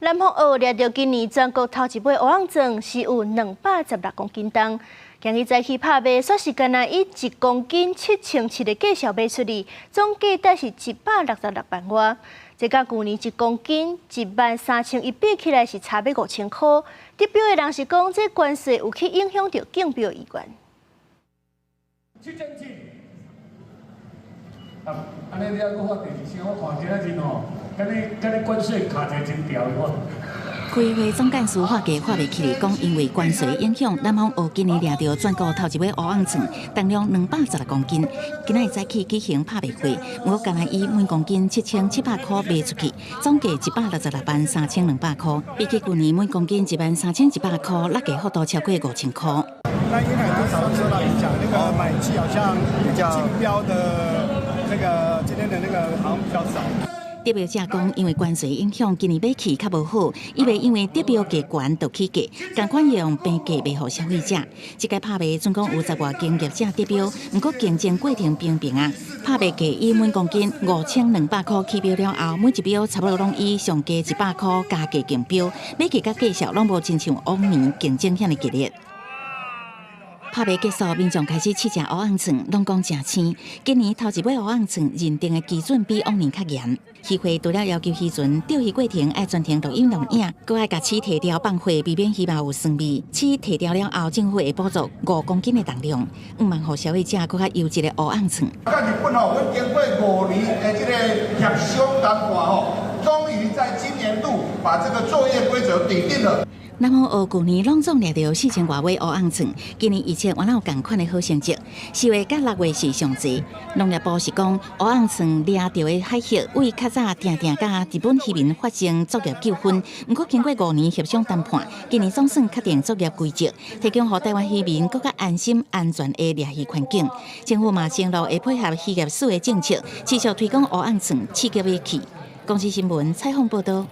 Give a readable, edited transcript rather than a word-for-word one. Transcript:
南方澳掠到今年全国头一尾乌昂症，是有216公斤重。今日早起拍卖，说是干那以1公斤7,700的价小卖出去，总价值是166万外。这甲去年1公斤13100比起来是差要5000块。得标的人是讲，这关税有去影响到竞标意愿。安尼你还搁发第二声，我看起来真哦，敢你关税卡在真条我。开会总干事发价发袂起来，讲因为关税影响，南方澳今年掠到全国头一尾乌昂秤，重量216公斤。今仔早起举行拍卖会，我干那以每公斤7700块卖出去，总价166万3200块，比起去年每公斤13100块，落价幅度超过5000块。那沿海多少受到影响，那个买气好像比较竞标的那个今天的那个好像比较少。得标者讲，因为关税影响，今年买气较无好，以为因为得标价悬就起价，同款用平价卖予消费者。这个拍卖总共有10外经业者得标，不过竞争过程平平啊。拍卖价以每公斤5200块起标了后，每一标差不多拢以上价100块加价竞标，买价甲价数拢无亲像往年竞争遐尼激烈。拍卖结束，民众开始试食乌昂秤，拢讲诚鲜。今年头一尾乌昂秤认定的基准比往年较严。渔会除了要求渔船钓鱼过程爱全程录音录影，搁爱甲刺提掉放血，避免鱼肉有酸味。刺提掉了后，政府会补助5公斤的重量，望互消费者搁较优质的乌昂秤。甲日本吼，阮经过5年的这个协商谈判吼，终于在今年度把这个作业规则拟定了。南方澳去年拢总掠到4000多尾乌昂秤，今年100原有同款的好成绩。4月甲6月是上济。农业部是讲，乌昂秤掠到的海蟹，为较早定甲日本渔民发生作业纠纷，不过经过5年协商谈判，今年总算确定作业规则，提供予台湾渔民更加安心安全的掠鱼环境。政府嘛承诺会配合渔业署的政策，持续推广乌昂秤刺激尾气。公司新闻采访报道。